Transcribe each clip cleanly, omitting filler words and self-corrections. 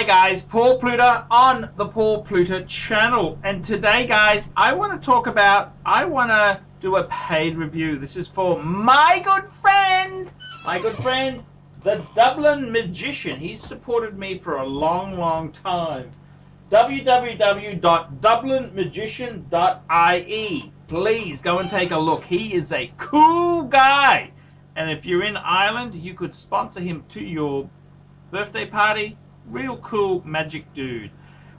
Hi guys, Paul Pluta on the Paul Pluta channel, and today guys I want to do a paid review. This is for my good friend, the Dublin Magician. He's supported me for a long time. www.Dublinmagician.ie. Please go and take a look. He is a cool guy, and if you're in Ireland you could sponsor him to your birthday party. Real cool magic dude.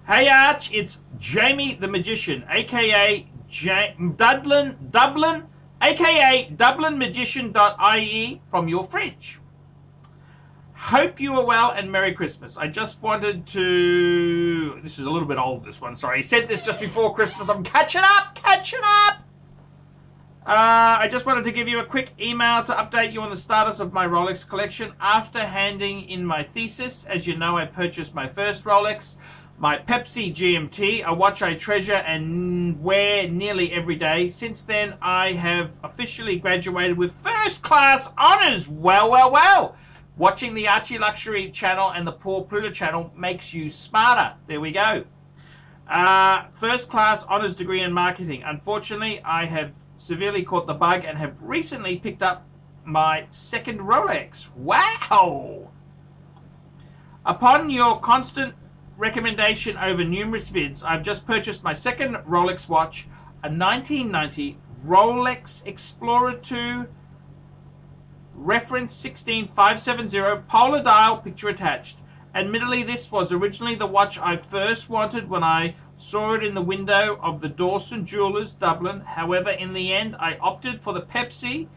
Hey Arch, it's Jamie the Magician, aka Dublin, aka Dublinmagician.ie from your fridge. Hope you are well and Merry Christmas. I just wanted to... This is a little bit old, this one. Sorry, I said this just before Christmas. I'm catching up. I just wanted to give you a quick email to update you on the status of my Rolex collection. After handing in my thesis, as you know, I purchased my first Rolex, my Pepsi GMT, a watch I treasure and wear nearly every day. Since then, I have officially graduated with first class honors. Well. Watching the Archie Luxury channel and the Paul Pluta channel makes you smarter. There we go. First class honors degree in marketing. Unfortunately, I have severely caught the bug and have recently picked up my second Rolex. Wow! Upon your constant recommendation over numerous vids, I've just purchased my second Rolex watch, a 1990 Rolex Explorer 2 reference 16570 polar dial, picture attached. Admittedly, this was originally the watch I first wanted when I saw it in the window of the Dawson Jewellers, Dublin. However, in the end, I opted for the Pepsi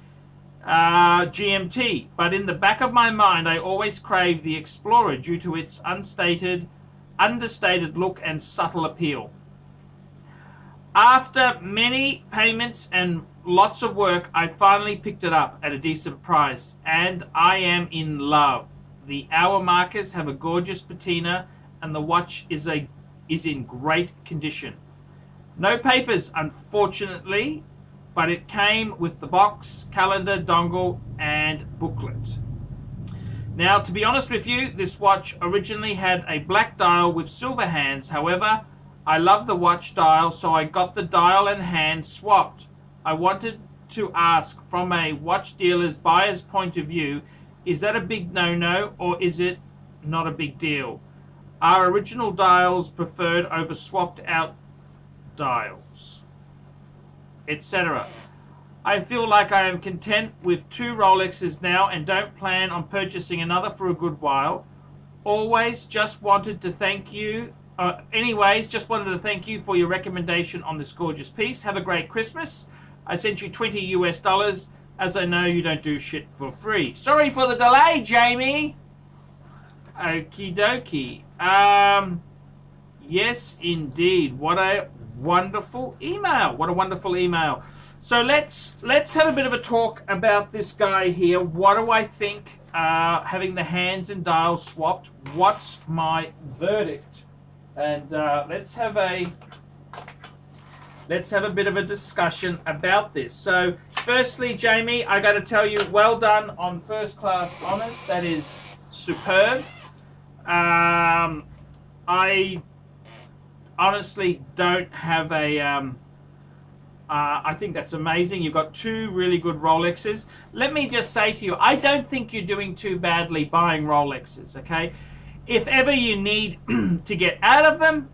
GMT. But in the back of my mind, I always craved the Explorer due to its understated look and subtle appeal. After many payments and lots of work, I finally picked it up at a decent price, and I am in love. The hour markers have a gorgeous patina, and the watch is in great condition. No papers, unfortunately, but it came with the box, calendar, dongle, and booklet. Now, to be honest with you, this watch originally had a black dial with silver hands. However, I love the watch dial, so I got the dial and hand swapped. I wanted to ask, from a watch dealer's buyer's point of view, is that a big no-no, or is it not a big deal? Are original dials preferred over swapped out dials, etc.? I feel like I am content with two Rolexes now and don't plan on purchasing another for a good while. Just wanted to thank you for your recommendation on this gorgeous piece. Have a great Christmas. I sent you $20 US, as I know you don't do shit for free. Sorry for the delay, Jamie. Okie dokie. Yes, indeed. What a wonderful email. So let's have a bit of a talk about this guy here. What do I think? Having the hands and dials swapped. What's my verdict? And let's have a bit of a discussion about this. So, firstly, Jamie, I got to tell you, well done on first class honors. That is superb. I honestly don't have a... I think that's amazing. You've got two really good Rolexes. Let me just say to you, I don't think you're doing too badly buying Rolexes, okay? If ever you need to get out of them,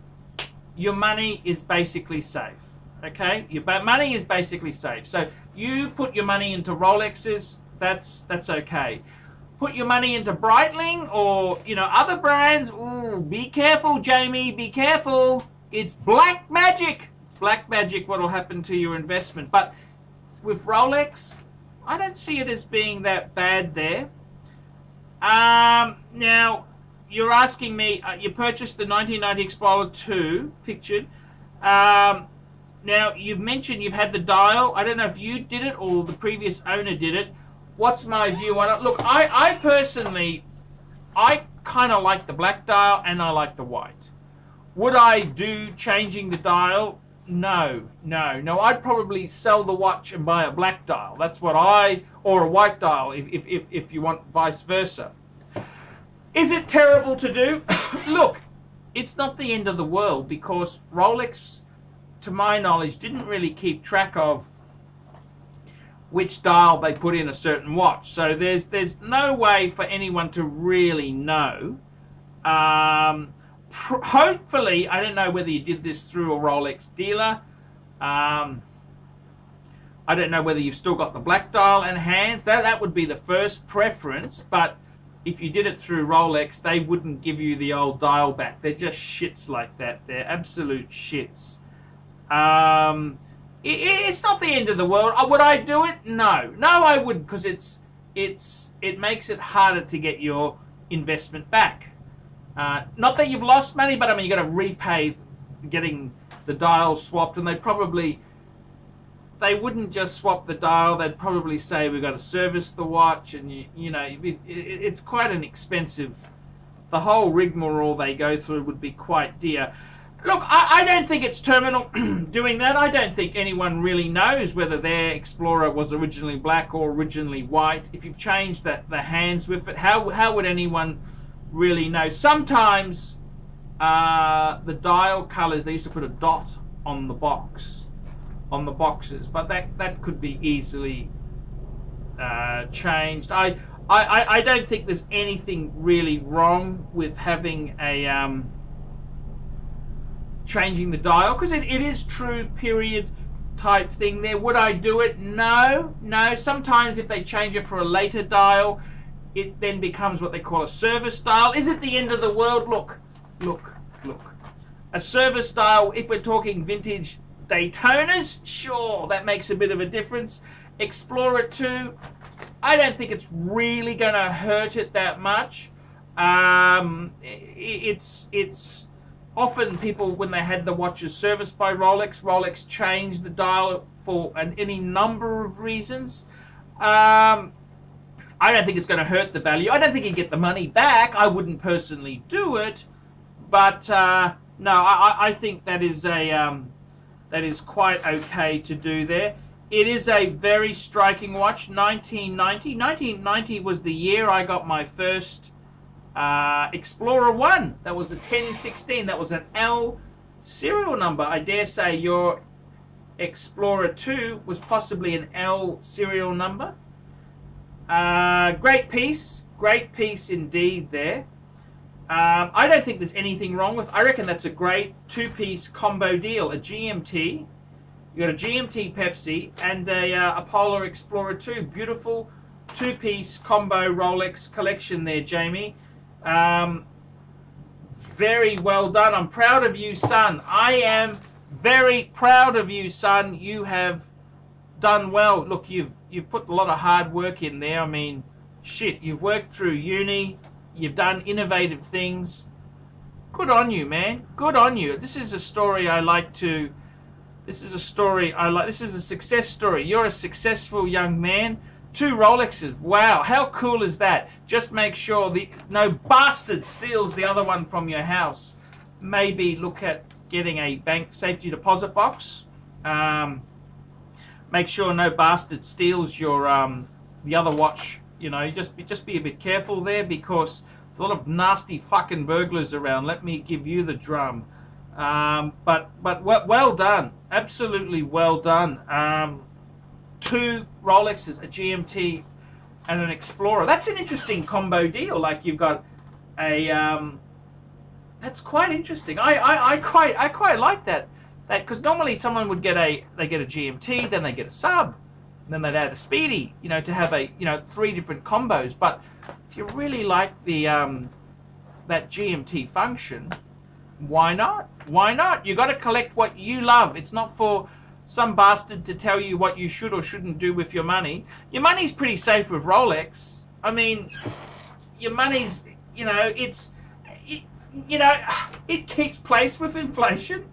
your money is basically safe, okay? Your money is basically safe. So you put your money into Rolexes, that's okay. Put your money into Breitling or, you know, other brands. Ooh, be careful, Jamie, be careful. It's black magic. It's black magic what will happen to your investment. But with Rolex, I don't see it as being that bad there. Now, you're asking me, you purchased the 1990 Explorer 2, pictured. Now, you've mentioned you've had the dial. I don't know if you did it or the previous owner did it. What's my view on it? Look, I personally, I kind of like the black dial and I like the white. Would I do changing the dial? No. I'd probably sell the watch and buy a black dial. That's what or a white dial if you want vice versa. Is it terrible to do? Look, it's not the end of the world, because Rolex, to my knowledge, didn't really keep track of which dial they put in a certain watch. So there's no way for anyone to really know. Hopefully, I don't know whether you did this through a Rolex dealer. I don't know whether you've still got the black dial and hands. That would be the first preference, but if you did it through Rolex, they wouldn't give you the old dial back. They're just shits like that. They're absolute shits. It's not the end of the world. Would I do it? No. No, I wouldn't, because it makes it harder to get your investment back. Not that you've lost money, but I mean, you've got to repay getting the dial swapped, and they wouldn't just swap the dial. They'd probably say we've got to service the watch, and you know, it's quite an expensive. The whole rigmarole they go through would be quite dear. Look, I don't think it's terminal doing that. I don't think anyone really knows whether their Explorer was originally black or originally white. If you've changed the hands with it, how would anyone really know? Sometimes the dial colors, they used to put a dot on the box, on the boxes, but that could be easily changed. I don't think there's anything really wrong with having a changing the dial, because it is true period type thing there. Would I do it? No. Sometimes if they change it for a later dial, it then becomes what they call a service dial. Is it the end of the world? Look. A service dial, if we're talking vintage Daytonas, sure, that makes a bit of a difference. Explorer 2, I don't think it's really going to hurt it that much. It's often people, when they had the watches serviced by Rolex changed the dial for any number of reasons. I don't think it's going to hurt the value. I don't think you get the money back. I wouldn't personally do it, but no, I think that is quite okay to do there. It is a very striking watch. 1990 was the year I got my first Explorer 1. That was a 1016. That was an L serial number. I dare say your Explorer 2 was possibly an L serial number. Great piece indeed there. I don't think there's anything wrong with. I reckon that's a great two-piece combo deal. A GMT, you got a GMT Pepsi and a Polar Explorer 2. Beautiful two-piece combo Rolex collection there, Jamie. Very well done. I'm proud of you, son. I am very proud of you, son. You have done well. Look, you've put a lot of hard work in there. I mean, shit, you've worked through uni. You've done innovative things. Good on you, man. Good on you. This is a story I like to. This is a story I like. This is a success story. You're a successful young man. 2 Rolexes. Wow, how cool is that? Just make sure no bastard steals the other one from your house. Maybe look at getting a bank safety deposit box. Make sure no bastard steals your the other watch. You know, just be a bit careful there, because there's a lot of nasty fucking burglars around. Let me give you the drum. But well done, absolutely well done. 2 Rolexes, a GMT and an Explorer. That's an interesting combo deal. Like, you've got a that's quite interesting. I quite like that because normally someone would get a GMT, then they get a sub, and then they'd add a speedy, you know, to have a 3 different combos. But if you really like the that GMT function, why not? Why not? You got to collect what you love. It's not for some bastard to tell you what you should or shouldn't do with your money. Your money's pretty safe with Rolex. I mean, your money's, it keeps pace with inflation.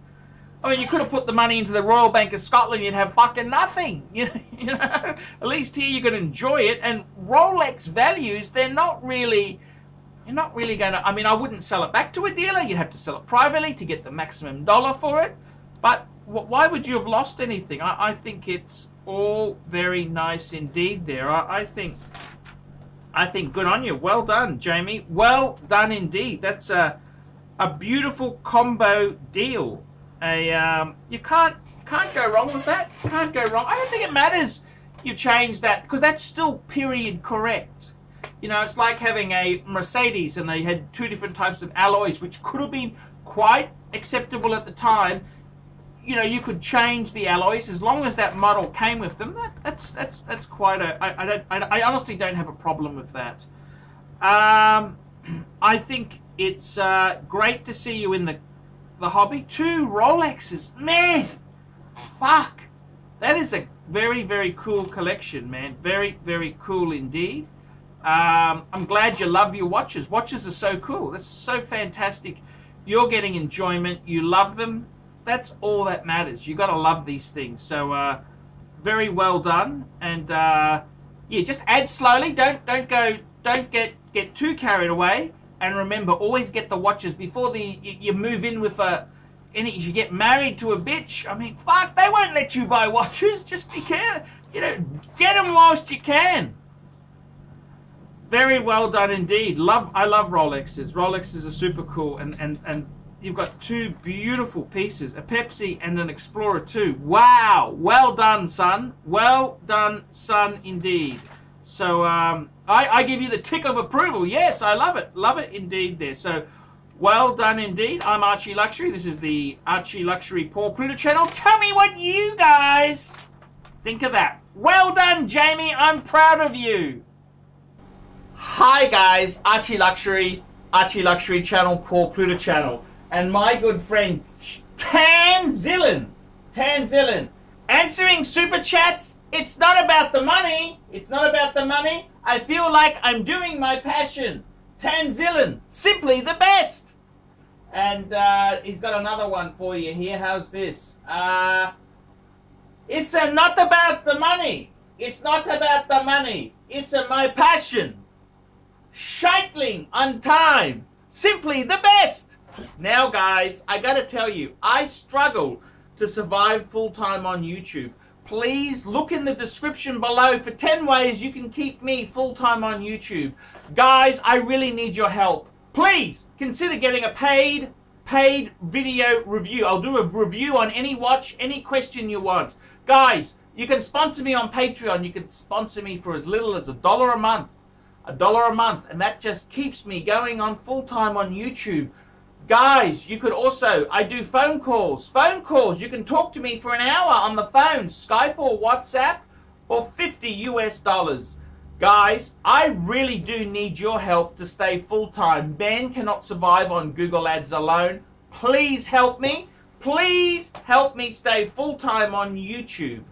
I mean, you could have put the money into the Royal Bank of Scotland, you'd have fucking nothing. You know, at least here you can enjoy it. And Rolex values, you're not really going to, I mean, I wouldn't sell it back to a dealer. You'd have to sell it privately to get the maximum dollar for it. But why would you have lost anything? I think it's all very nice indeed there. I think I think good on you. Well done, Jamie. Well done indeed. That's a beautiful combo deal. You can't go wrong with that. Can't go wrong. I don't think it matters you change that, because that's still period correct. You know, it's like having a Mercedes and they had two different types of alloys, which could have been quite acceptable at the time. You know, you could change the alloys as long as that model came with them. That's quite a. I honestly don't have a problem with that. I think it's great to see you in the hobby. 2 Rolexes, man. Fuck, that is a very, very cool collection, man. Very, very cool indeed. I'm glad you love your watches. Watches are so cool. That's so fantastic. You're getting enjoyment. You love them. That's all that matters. You got to love these things. So very well done. And yeah, just add slowly. Don't get too carried away. And remember, always get the watches before you move in with if you get married to a bitch. I mean, fuck, they won't let you buy watches. Just be careful. You know, get them whilst you can. Very well done indeed. I love Rolexes. Rolexes are super cool, and you've got 2 beautiful pieces, a Pepsi and an Explorer 2. Wow, well done, son. Well done, son, indeed. So I give you the tick of approval. Yes, I love it indeed. There. So well done indeed. I'm Archie Luxury. This is the Archie Luxury Paul Pluta channel. Tell me what you guys think of that. Well done, Jamie. I'm proud of you. Hi guys, Archie Luxury channel, Paul Pluta channel, and my good friend Tanzillan, answering super chats. It's not about the money. It's not about the money. I feel like I'm doing my passion. Tanzillan, simply the best. And he's got another one for you here. How's this? It's not about the money. It's not about the money. It's my passion. Shitling on time. Simply the best. Now guys, I gotta tell you, I struggle to survive full-time on YouTube. Please look in the description below for 10 ways you can keep me full-time on YouTube. Guys, I really need your help. Please consider getting a paid video review. I'll do a review on any watch, any question you want. Guys, you can sponsor me on Patreon. You can sponsor me for as little as $1 a month. $1 a month, and that just keeps me going on full-time on YouTube. Guys, you could also, I do phone calls. You can talk to me for an hour on the phone, Skype or WhatsApp, for $50 US. Guys, I really do need your help to stay full-time. Man cannot survive on Google Ads alone. Please help me. Please help me stay full-time on YouTube.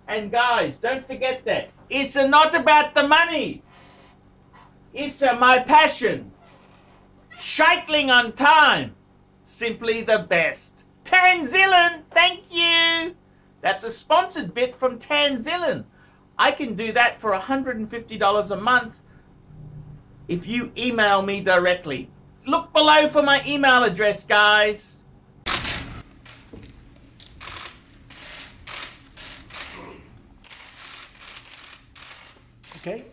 And guys, don't forget that. It's not about the money. It's my passion. Shitling on time. Simply the best. Tanzillan, thank you. That's a sponsored bit from Tanzillan. I can do that for $150 a month if you email me directly. Look below for my email address, guys. Okay.